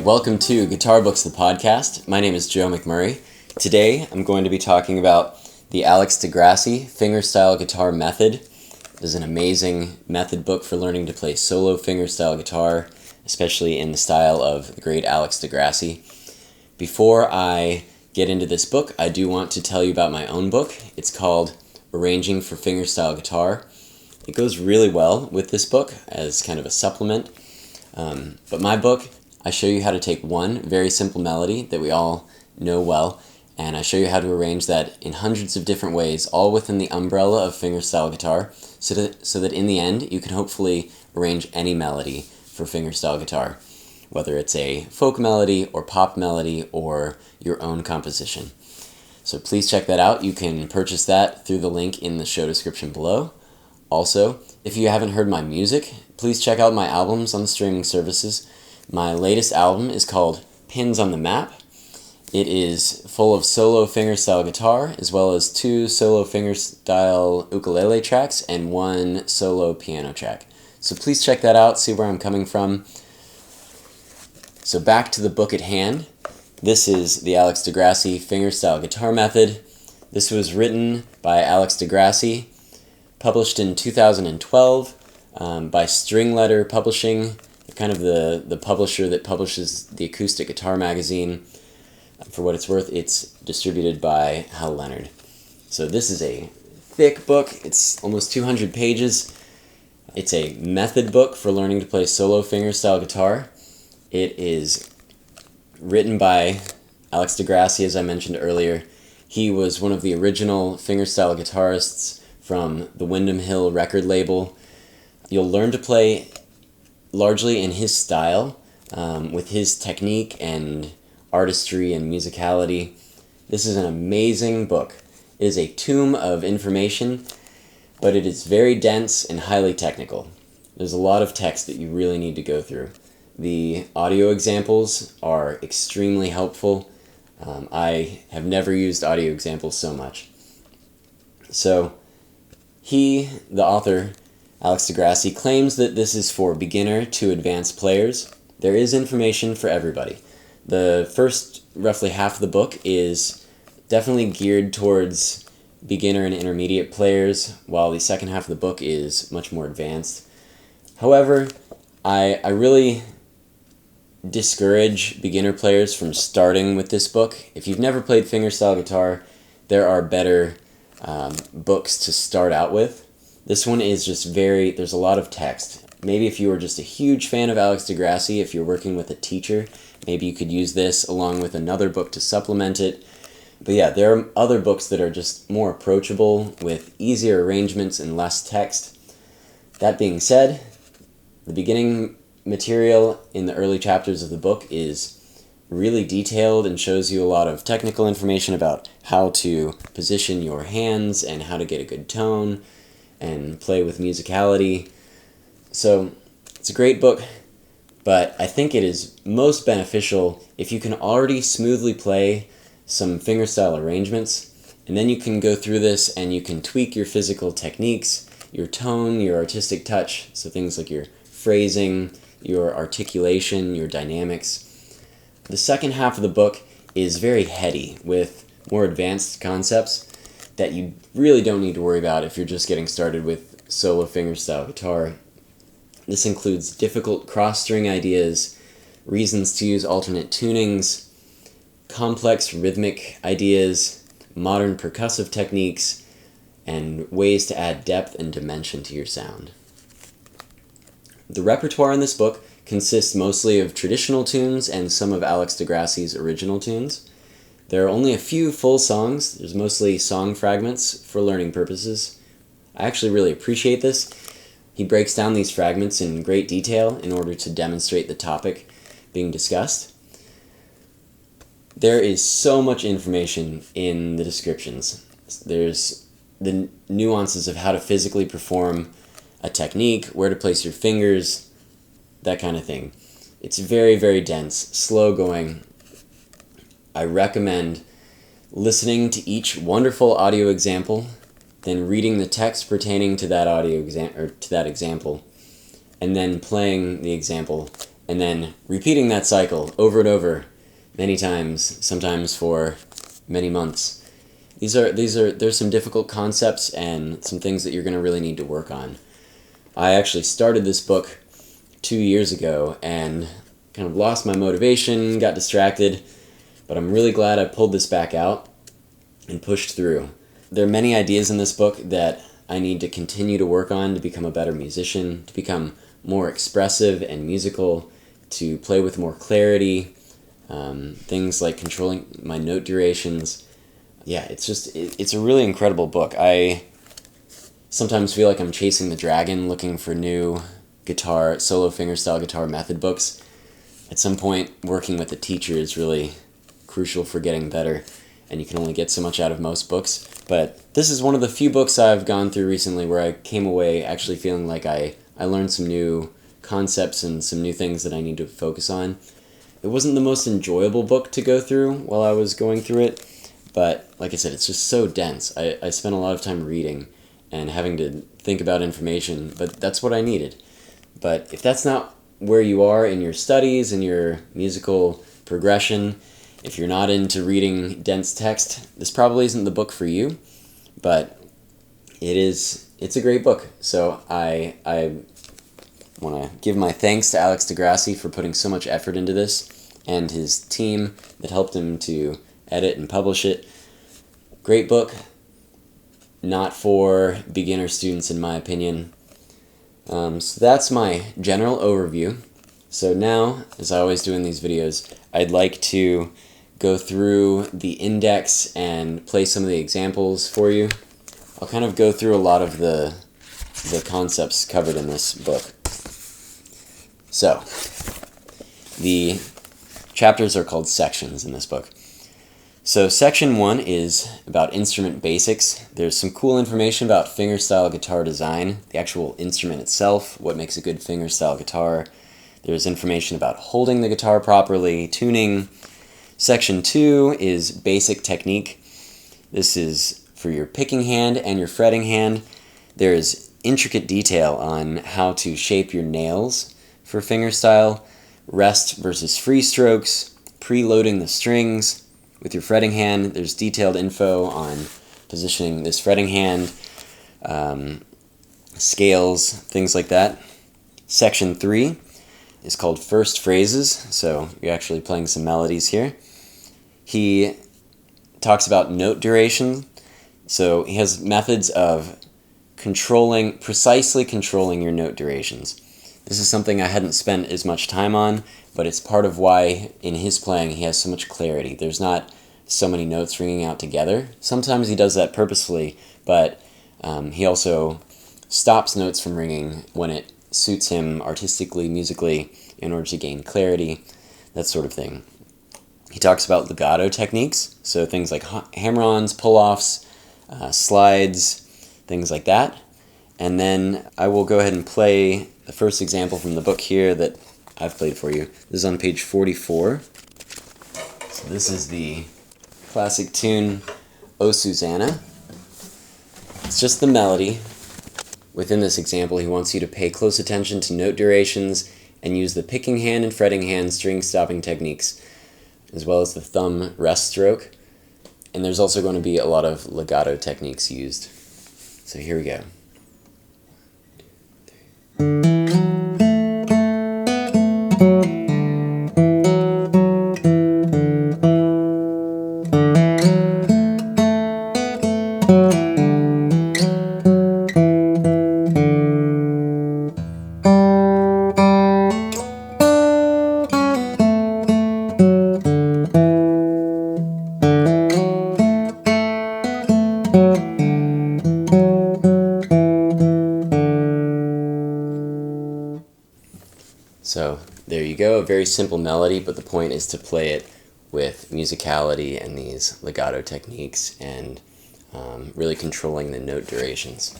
welcome to Guitar Books, the podcast. My name is Joe McMurray. Today I'm going to be talking about the Alex de Grassi Fingerstyle Guitar Method. This is an amazing method book for learning to play solo fingerstyle guitar, especially in the style of the great Alex de Grassi. Before I get into this book, I do want to tell you about my own book. It's called Arranging for Fingerstyle Guitar. It goes really well with this book as kind of a supplement. But my book, I show you how to take one very simple melody that we all know well, and I show you how to arrange that in hundreds of different ways, all within the umbrella of fingerstyle guitar, so that in the end you can hopefully arrange any melody for fingerstyle guitar, whether it's a folk melody or pop melody or your own composition. So please check that out. You can purchase that through the link in the show description below. Also, if you haven't heard my music, please check out my albums on the streaming services. My latest album is called Pins on the Map. It is full of solo fingerstyle guitar, as well as 2 solo fingerstyle ukulele tracks and 1 solo piano track. So please check that out, see where I'm coming from. So back to the book at hand. This is the Alex de Grassi Fingerstyle Guitar Method. This was written by Alex de Grassi, published in 2012 by Stringletter Publishing, kind of the publisher that publishes the Acoustic Guitar Magazine. For what it's worth, it's distributed by Hal Leonard. So this is a thick book. It's almost 200 pages. It's a method book for learning to play solo fingerstyle guitar. It is written by Alex de Grassi, as I mentioned earlier. He was one of the original fingerstyle guitarists from the Windham Hill record label. You'll learn to play largely in his style, with his technique and artistry and musicality. This is an amazing book. It is a tome of information, but it is very dense and highly technical. There's a lot of text that you really need to go through. The audio examples are extremely helpful. I have never used audio examples so much. So the author, Alex de Grassi, claims that this is for beginner to advanced players. There is information for everybody. The first roughly half of the book is definitely geared towards beginner and intermediate players, while the second half of the book is much more advanced. However, I really discourage beginner players from starting with this book. If you've never played fingerstyle guitar, there are better books to start out with. This one is just there's a lot of text. Maybe if you were just a huge fan of Alex de Grassi, if you're working with a teacher, maybe you could use this along with another book to supplement it. But yeah, there are other books that are just more approachable with easier arrangements and less text. That being said, the beginning material in the early chapters of the book is really detailed and shows you a lot of technical information about how to position your hands and how to get a good tone and play with musicality. So it's a great book, but I think it is most beneficial if you can already smoothly play some fingerstyle arrangements, and then you can go through this and you can tweak your physical techniques, your tone, your artistic touch, so things like your phrasing, your articulation, your dynamics. The second half of the book is very heady, with more advanced concepts that you really don't need to worry about if you're just getting started with solo fingerstyle guitar. This includes difficult cross-string ideas, reasons to use alternate tunings, complex rhythmic ideas, modern percussive techniques, and ways to add depth and dimension to your sound. The repertoire in this book consists mostly of traditional tunes and some of Alex de Grassi's original tunes. There are only a few full songs. There's mostly song fragments for learning purposes. I actually really appreciate this. He breaks down these fragments in great detail in order to demonstrate the topic being discussed. There is so much information in the descriptions. There's the nuances of how to physically perform a technique, where to place your fingers, that kind of thing. It's very, very dense, slow going. I recommend listening to each wonderful audio example, then reading the text pertaining to that example, and then playing the example and then repeating that cycle over and over many times, sometimes for many months. There's some difficult concepts and some things that you're going to really need to work on. I actually started this book 2 years ago and kind of lost my motivation, got distracted, but I'm really glad I pulled this back out and pushed through. There are many ideas in this book that I need to continue to work on to become a better musician, to become more expressive and musical, to play with more clarity, things like controlling my note durations. Yeah, it's a really incredible book. I sometimes feel like I'm chasing the dragon, looking for new solo fingerstyle guitar method books. At some point, working with a teacher is really crucial for getting better, and you can only get so much out of most books. But this is one of the few books I've gone through recently where I came away actually feeling like I learned some new concepts and some new things that I need to focus on. It wasn't the most enjoyable book to go through while I was going through it, but like I said, it's just so dense. I spent a lot of time reading and having to think about information, but that's what I needed. But if that's not where you are in your studies and your musical progression, if you're not into reading dense text, this probably isn't the book for you, but it's a great book. So I want to give my thanks to Alex de Grassi for putting so much effort into this, and his team that helped him to edit and publish it. Great book, not for beginner students in my opinion. So that's my general overview. So now, as I always do in these videos, I'd like to go through the index and play some of the examples for you. I'll kind of go through a lot of the concepts covered in this book. So, the chapters are called sections in this book. So section 1 is about instrument basics. There's some cool information about fingerstyle guitar design, the actual instrument itself, what makes a good fingerstyle guitar. There's information about holding the guitar properly, tuning. Section 2 is basic technique. This is for your picking hand and your fretting hand. There's intricate detail on how to shape your nails for fingerstyle, rest versus free strokes, preloading the strings with your fretting hand. There's detailed info on positioning this fretting hand, scales, things like that. Section 3 is called first phrases, so you're actually playing some melodies here. He talks about note duration, so he has methods of precisely controlling your note durations. This is something I hadn't spent as much time on, but it's part of why in his playing he has so much clarity. There's not so many notes ringing out together. Sometimes he does that purposefully, but he also stops notes from ringing when it suits him artistically, musically, in order to gain clarity, that sort of thing. He talks about legato techniques, so things like hammer-ons, pull-offs, slides, things like that. And then I will go ahead and play the first example from the book here that I've played for you. This is on page 44. So this is the classic tune, O Susanna. It's just the melody. Within this example, he wants you to pay close attention to note durations and use the picking hand and fretting hand string stopping techniques, as well as the thumb rest stroke. And there's also going to be a lot of legato techniques used. So here we go. So there you go, a very simple melody, but the point is to play it with musicality and these legato techniques and really controlling the note durations.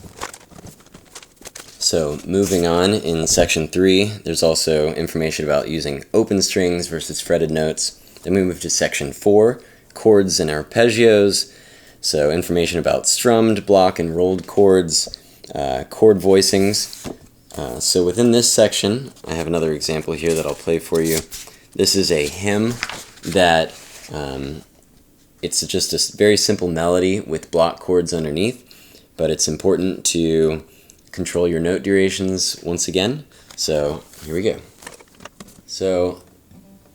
So moving on, in section 3, there's also information about using open strings versus fretted notes. Then we move to section 4, chords and arpeggios. So information about strummed, block, and rolled chords, chord voicings, So within this section, I have another example here that I'll play for you. This is a hymn that it's just a very simple melody with block chords underneath, but it's important to control your note durations once again. So here we go. So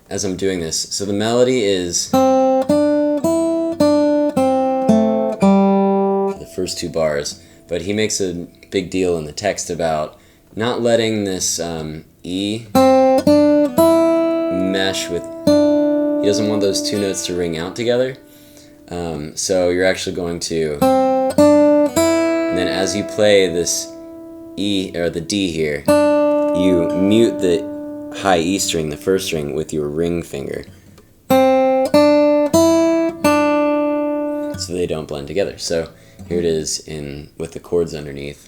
as I'm doing this, so the melody is the first two bars, but he makes a big deal in the text about not letting this E mesh with, he doesn't want those two notes to ring out together. So you're actually going to, and then as you play this E, or the D here, you mute the high E string, the first string, with your ring finger, so they don't blend together. So here it is with the chords underneath.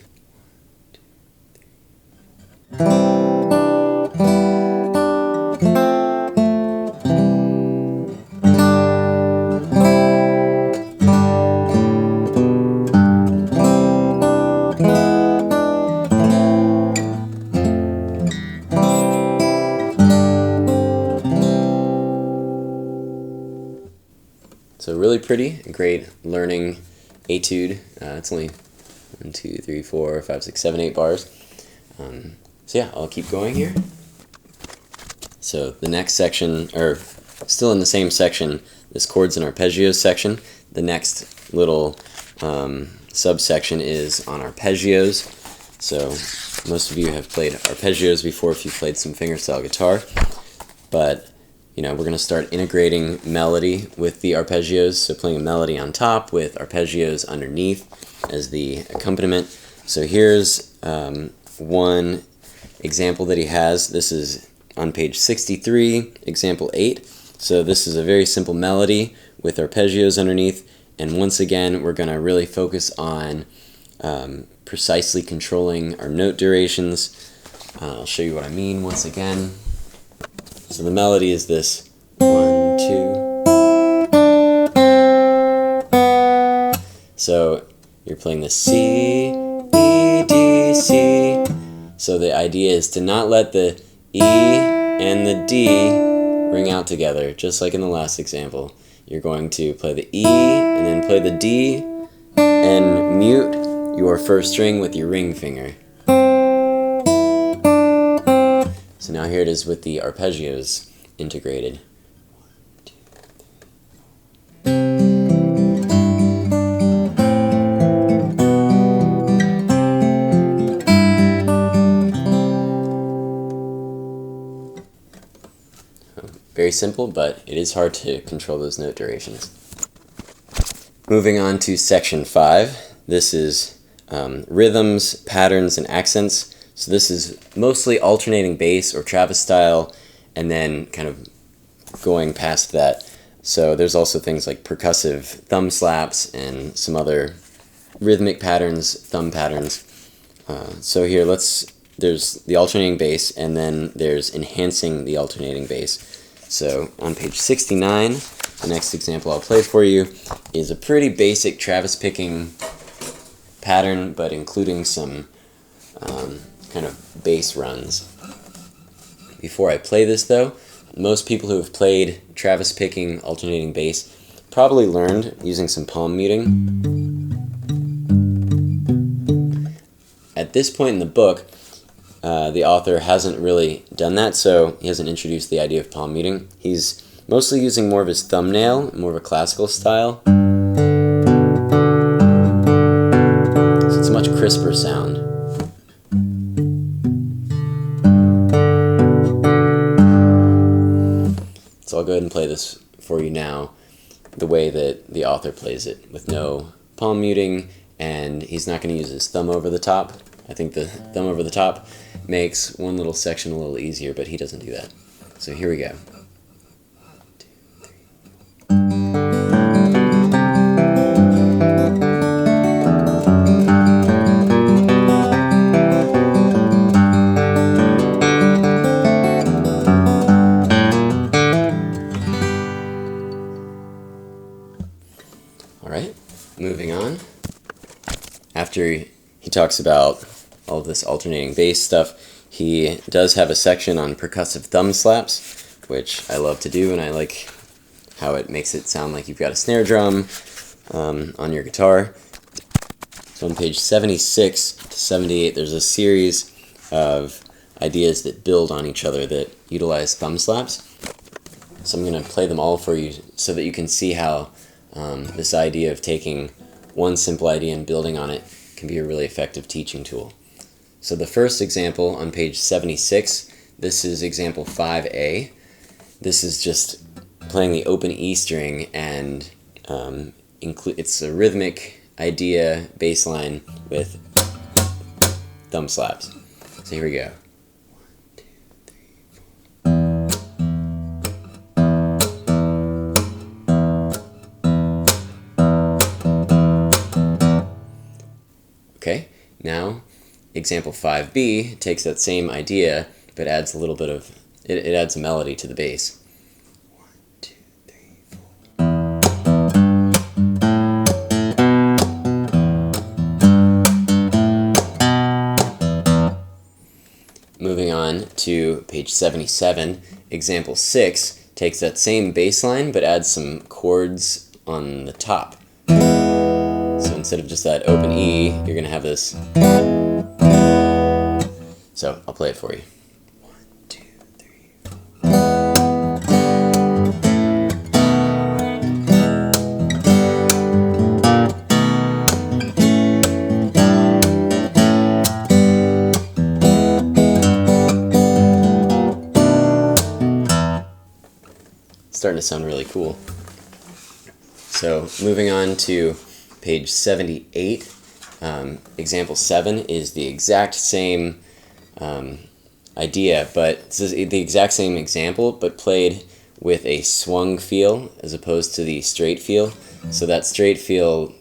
So really pretty, great learning etude. It's only 1, 2, 3, 4, 5, 6, 7, 8 bars. So yeah, I'll keep going here. So the next section, or still in the same section, this chords and arpeggios section. The next little subsection is on arpeggios. So most of you have played arpeggios before if you've played some fingerstyle guitar, but we're going to start integrating melody with the arpeggios, so playing a melody on top with arpeggios underneath as the accompaniment. So here's one example that he has. This is on page 63, example 8. So this is a very simple melody with arpeggios underneath, and once again we're going to really focus on precisely controlling our note durations. I'll show you what I mean once again. So the melody is this 1, 2. So you're playing the C, E, D, C. So the idea is to not let the E and the D ring out together, just like in the last example. You're going to play the E and then play the D and mute your first string with your ring finger. So now here it is with the arpeggios integrated. 1, 2. Very simple, but it is hard to control those note durations. Moving on to section 5. This is rhythms, patterns, and accents. So this is mostly alternating bass or Travis style, and then kind of going past that. So there's also things like percussive thumb slaps and some other rhythmic patterns, thumb patterns. So here there's the alternating bass, and then there's enhancing the alternating bass. So on page 69, the next example I'll play for you is a pretty basic Travis picking pattern, but including some kind of bass runs. Before I play this though, most people who have played Travis picking alternating bass probably learned using some palm muting. At this point in the book, the author hasn't really done that, so he hasn't introduced the idea of palm muting. He's mostly using more of his thumbnail, more of a classical style. So it's a much crisper sound. So I'll go ahead and play this for you now the way that the author plays it, with no palm muting, and he's not going to use his thumb over the top. I think the thumb over the top makes one little section a little easier, but he doesn't do that. So here we go. 1, 2, 3. All right, moving on. After he talks about all of this alternating bass stuff. He does have a section on percussive thumb slaps, which I love to do, and I like how it makes it sound like you've got a snare drum on your guitar. So on page 76 to 78, there's a series of ideas that build on each other that utilize thumb slaps. So I'm going to play them all for you so that you can see how this idea of taking one simple idea and building on it can be a really effective teaching tool. So the first example on page 76, this is example 5A. This is just playing the open E string, and it's a rhythmic idea bass line with thumb slaps. So here we go. Okay, now example 5B takes that same idea but adds a little bit of, it adds a melody to the bass. 1, 2, 3, 4. Moving on to page 77, example 6 takes that same bass line but adds some chords on the top. So instead of just that open E, you're going to have this. So I'll play it for you. 1, 2, 3, 4. It's starting to sound really cool. So moving on to page 78, example 7 is the exact same idea, but it's the exact same example, but played with a swung feel as opposed to the straight feel. So that straight feel,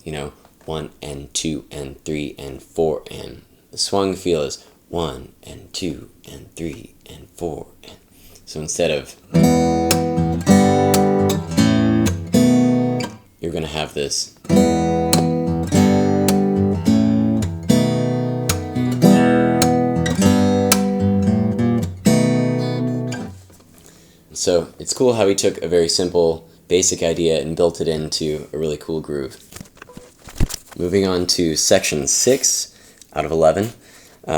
1 and 2 and 3 and 4, and the swung feel is 1 and 2 and 3 and 4. And so instead of, you're going to have this. So it's cool how he took a very simple, basic idea and built it into a really cool groove. Moving on to section 6 out of 11.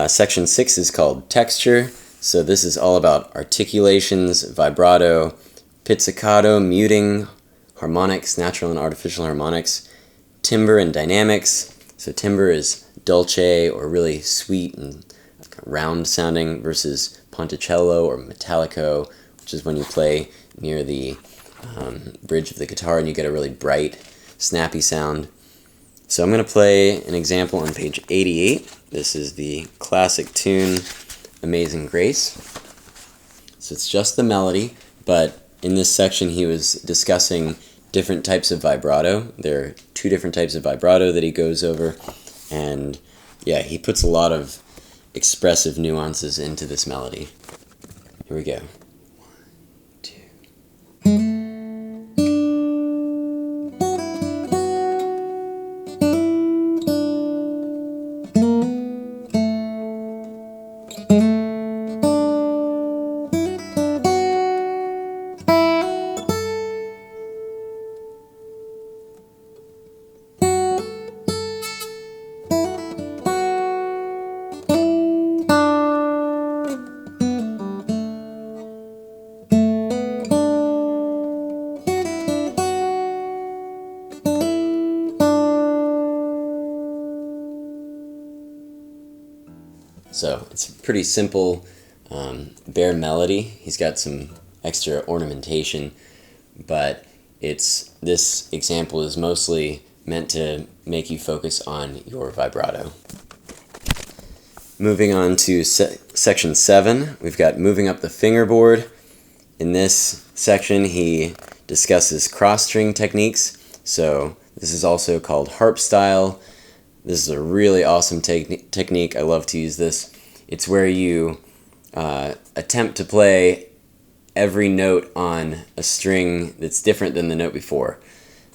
Section 6 is called Texture. So this is all about articulations, vibrato, pizzicato, muting, harmonics, natural and artificial harmonics, timbre and dynamics. So timbre is dolce or really sweet and round sounding versus ponticello or metallico, which is when you play near the bridge of the guitar and you get a really bright, snappy sound. So I'm going to play an example on page 88. This is the classic tune, Amazing Grace. So it's just the melody, but in this section he was discussing different types of vibrato. There are 2 different types of vibrato that he goes over, and yeah, he puts a lot of expressive nuances into this melody. Here we go. So it's a pretty simple, bare melody. He's got some extra ornamentation, but this example is mostly meant to make you focus on your vibrato. Moving on to section 7, we've got moving up the fingerboard. In this section, he discusses cross-string techniques. So this is also called harp style. This is a really awesome technique. I love to use this. It's where you attempt to play every note on a string that's different than the note before.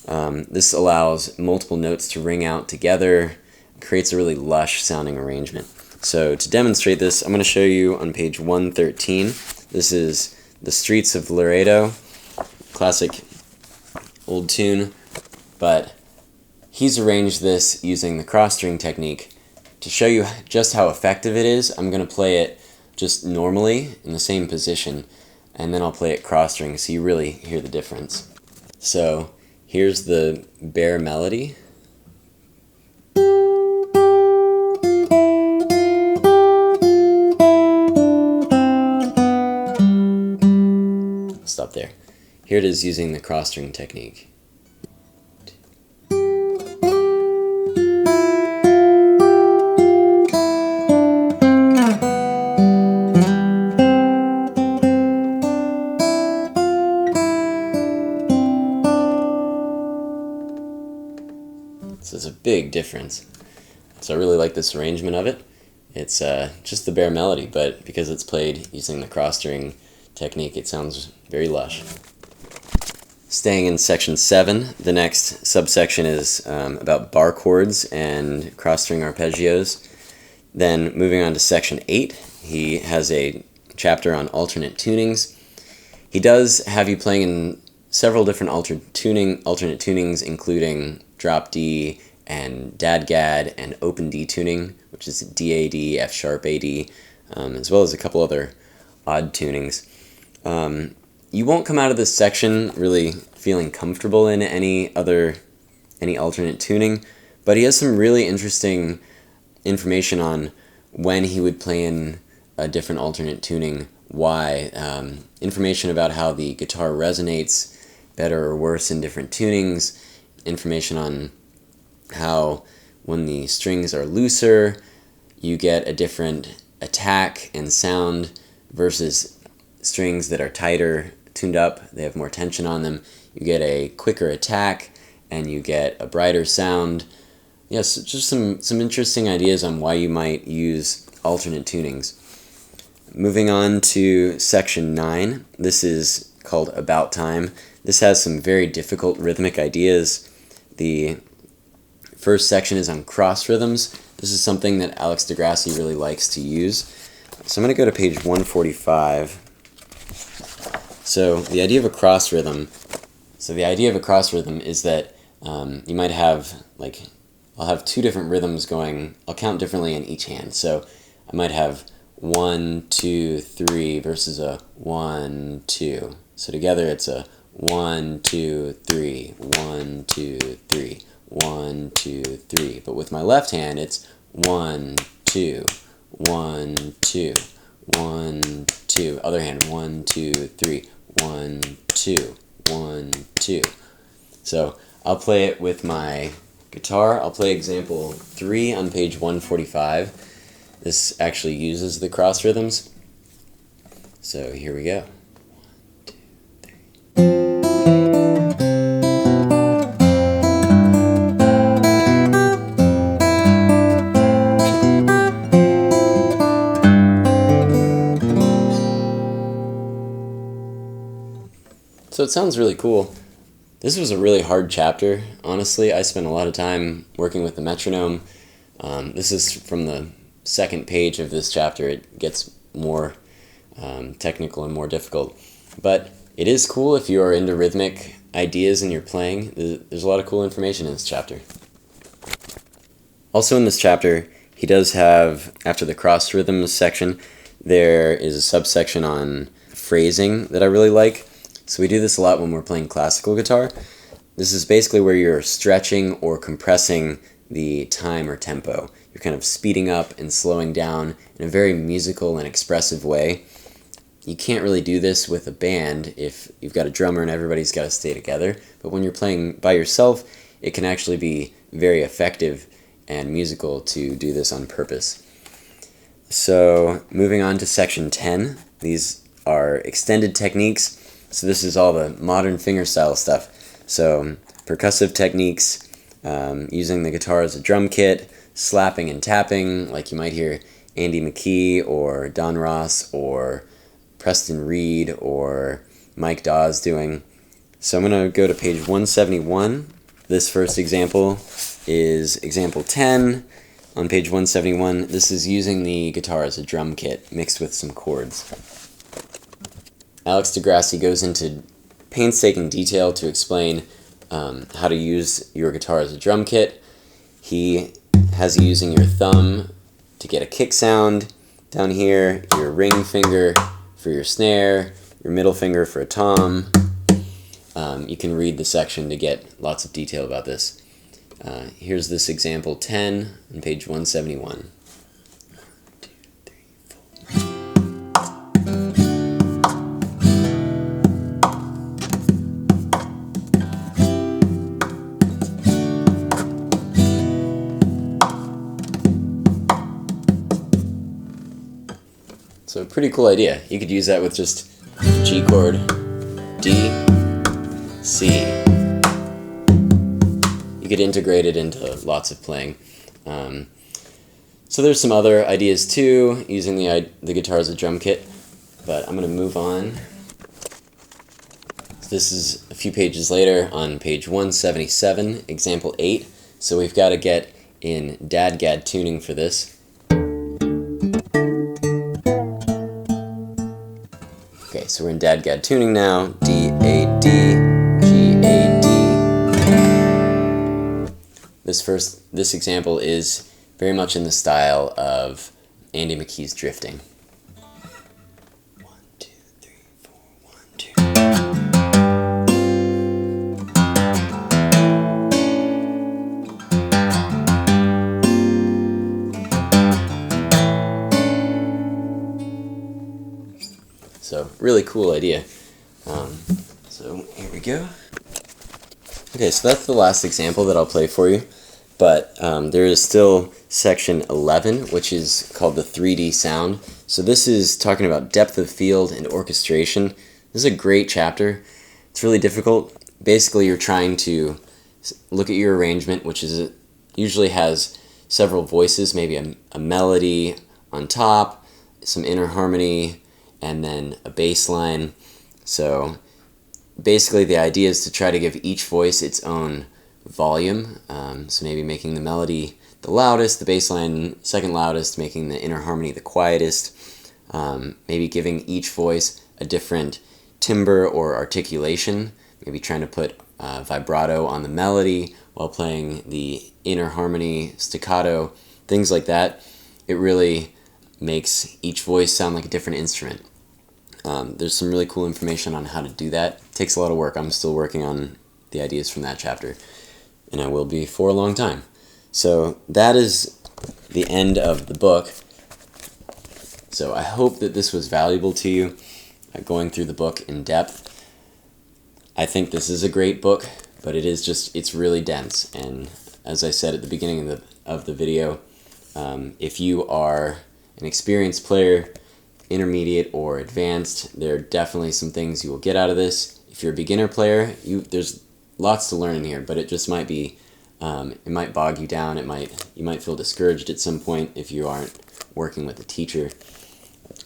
This allows multiple notes to ring out together, creates a really lush sounding arrangement. So to demonstrate this, I'm going to show you on page 113. This is The Streets of Laredo, classic old tune, but he's arranged this using the cross string technique. To show you just how effective it is, I'm going to play it just normally in the same position, and then I'll play it cross string so you really hear the difference. So here's the bare melody. Stop there. Here it is using the cross string technique. So it's a big difference. So I really like this arrangement of it. It's just the bare melody, but because it's played using the cross string technique, it sounds very lush. Staying in section 7, the next subsection is about bar chords and cross string arpeggios. Then moving on to section 8, he has a chapter on alternate tunings. He does have you playing in several different alternate tunings, including drop D and dadgad and open D tuning, which is DAD, F sharp AD, as well as a couple other odd tunings. You won't come out of this section really feeling comfortable in any alternate tuning, but he has some really interesting information on when he would play in a different alternate tuning, why, information about how the guitar resonates better or worse in different tunings, information on how when the strings are looser, you get a different attack and sound versus strings that are tighter, tuned up, they have more tension on them. You get a quicker attack and you get a brighter sound. Yes, just some interesting ideas on why you might use alternate tunings. Moving on to section 9, this is called About Time. This has some very difficult rhythmic ideas. The first section is on cross rhythms. This is something that Alex de Grassi really likes to use. So I'm going to go to page 145. So the idea of a cross rhythm is that you might have, I'll have two different rhythms going. I'll count differently in each hand. So I might have 1, 2, 3 versus a 1, 2. So together it's a 1, 2, 3, 1, 2, 3, 1, 2, 3. But with my left hand, it's 1, 2, 1, 2, 1, 2. Other hand, 1, 2, 3, 1, 2, 1, 2. So I'll play it with my guitar. I'll play example 3 on page 145. This actually uses the cross rhythms. So here we go. 1, 2, 3. So it sounds really cool. This was a really hard chapter, honestly. I spent a lot of time working with the metronome. This is from the second page of this chapter. It gets more technical and more difficult. But it is cool if you are into rhythmic ideas in your playing. There's a lot of cool information in this chapter. Also in this chapter, he does have, after the cross rhythms section, there is a subsection on phrasing that I really like. So we do this a lot when we're playing classical guitar. This is basically where you're stretching or compressing the time or tempo. You're kind of speeding up and slowing down in a very musical and expressive way. You can't really do this with a band if you've got a drummer and everybody's got to stay together. But when you're playing by yourself, it can actually be very effective and musical to do this on purpose. So moving on to section 10, these are extended techniques. So this is all the modern fingerstyle stuff. So percussive techniques, using the guitar as a drum kit, slapping and tapping, like you might hear Andy McKee or Don Ross or Preston Reed or Mike Dawes doing. So I'm going to go to page 171. This first example is example 10. on page 171, this is using the guitar as a drum kit mixed with some chords. Alex de Grassi goes into painstaking detail to explain how to use your guitar as a drum kit. He has you using your thumb to get a kick sound down here, your ring finger for your snare, your middle finger for a tom. You can read the section to get lots of detail about this. Here's this example 10 on page 171. So pretty cool idea. You could use that with just G chord, D, C. You could integrate it into lots of playing. So there's some other ideas too, using the guitar as a drum kit, but I'm going to move on. So this is a few pages later on page 177, example 8. So we've got to get in dadgad tuning for this. Okay, so we're in dadgad tuning now. D, A, D, G, A, D. This example is very much in the style of Andy McKee's Drifting. 1, 2, 3, 4, 1, 2. So really cool idea. So here we go. Okay, so that's the last example that I'll play for you, but there is still section 11, which is called the 3D sound. So this is talking about depth of field and orchestration. This is a great chapter. It's really difficult. Basically, you're trying to look at your arrangement, which is usually has several voices, maybe a melody on top, some inner harmony, and then a bass line. So basically the idea is to try to give each voice its own volume. So maybe making the melody the loudest, the bass line second loudest, making the inner harmony the quietest. Maybe giving each voice a different timbre or articulation. Maybe trying to put vibrato on the melody while playing the inner harmony, staccato, things like that. It really makes each voice sound like a different instrument. There's some really cool information on how to do that. It takes a lot of work. I'm still working on the ideas from that chapter, and I will be for a long time. So that is the end of the book. So I hope that this was valuable to you, going through the book in depth. I think this is a great book, but it's really dense. And as I said at the beginning of the video, if you are an experienced player, intermediate or advanced, there are definitely some things you will get out of this. If you're a beginner player, there's lots to learn in here, but it just might be, it might bog you down. You might feel discouraged at some point if you aren't working with a teacher.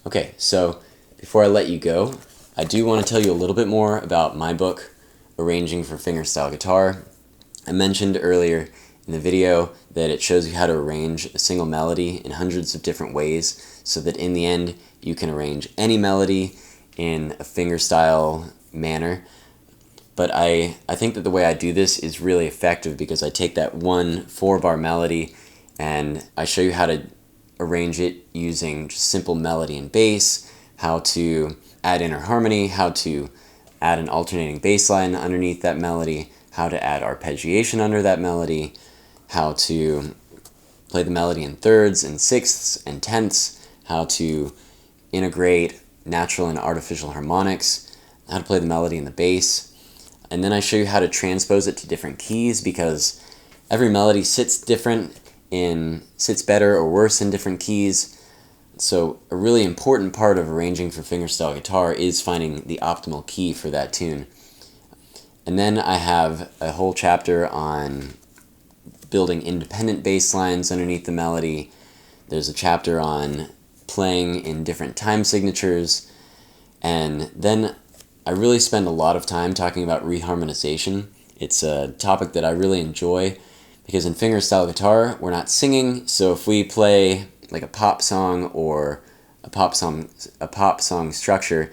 Okay, so before I let you go, I do want to tell you a little bit more about my book, Arranging for Fingerstyle Guitar. I mentioned earlier in the video that it shows you how to arrange a single melody in hundreds of different ways so that in the end you can arrange any melody in a fingerstyle manner. But I think that the way I do this is really effective because I take that one 4-bar melody and I show you how to arrange it using just simple melody and bass, how to add inner harmony, how to add an alternating bass line underneath that melody, how to add arpeggiation under that melody, how to play the melody in thirds and sixths and tenths, how to integrate natural and artificial harmonics, how to play the melody in the bass. And then I show you how to transpose it to different keys because every melody sits better or worse in different keys. So a really important part of arranging for fingerstyle guitar is finding the optimal key for that tune. And then I have a whole chapter on building independent bass lines underneath the melody. There's a chapter on playing in different time signatures. And then I really spend a lot of time talking about reharmonization. It's a topic that I really enjoy because in fingerstyle guitar, we're not singing, so if we play like a pop song or a pop song structure,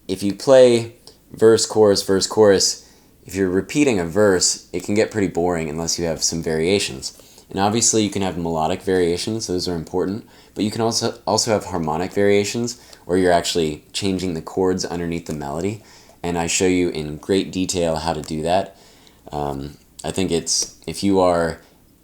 if you play verse, chorus, if you're repeating a verse, it can get pretty boring unless you have some variations. And obviously you can have melodic variations, those are important, but you can also have harmonic variations where you're actually changing the chords underneath the melody, and I show you in great detail how to do that. I think if you are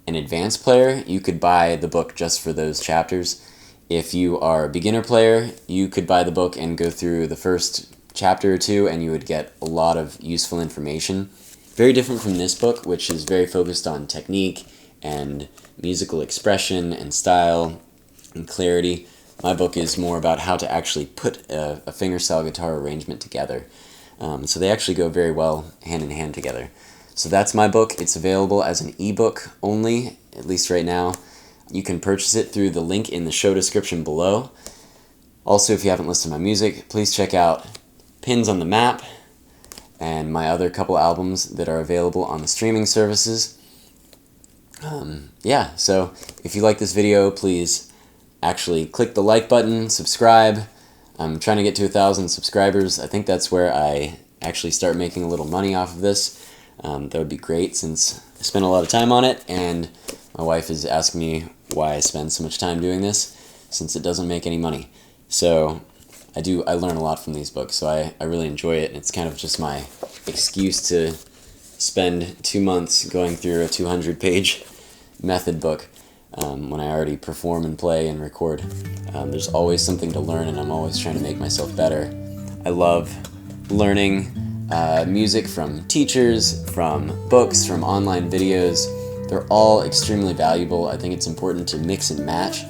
an advanced player, you could buy the book just for those chapters. If you are a beginner player, you could buy the book and go through the first chapter or two and you would get a lot of useful information. Very different from this book, which is very focused on technique and musical expression and style and clarity. My book is more about how to actually put a fingerstyle guitar arrangement together. So they actually go very well hand in hand together. So that's my book. It's available as an ebook only, at least right now. You can purchase it through the link in the show description below. Also, if you haven't listened to my music, please check out Pins on the Map and my other couple albums that are available on the streaming services. Yeah, so if you like this video, please actually click the like button, subscribe. I'm trying to get to 1,000 subscribers. I think that's where I actually start making a little money off of this. That would be great since I spend a lot of time on it, and my wife is asking me why I spend so much time doing this since it doesn't make any money. So I learn a lot from these books, so I really enjoy it, and it's kind of just my excuse to spend 2 months going through a 200-page method book when I already perform and play and record. There's always something to learn, and I'm always trying to make myself better. I love learning music from teachers, from books, from online videos. They're all extremely valuable. I think it's important to mix and match.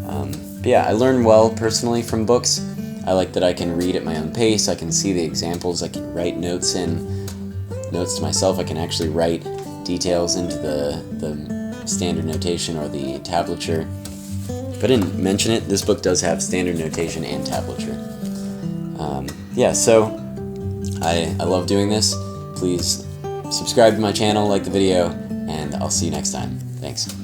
But yeah, I learn well personally from books. I like that I can read at my own pace, I can see the examples, I can write notes to myself, I can actually write details into the standard notation or the tablature. If I didn't mention it, this book does have standard notation and tablature. Yeah, so I love doing this. Please subscribe to my channel, like the video, and I'll see you next time. Thanks.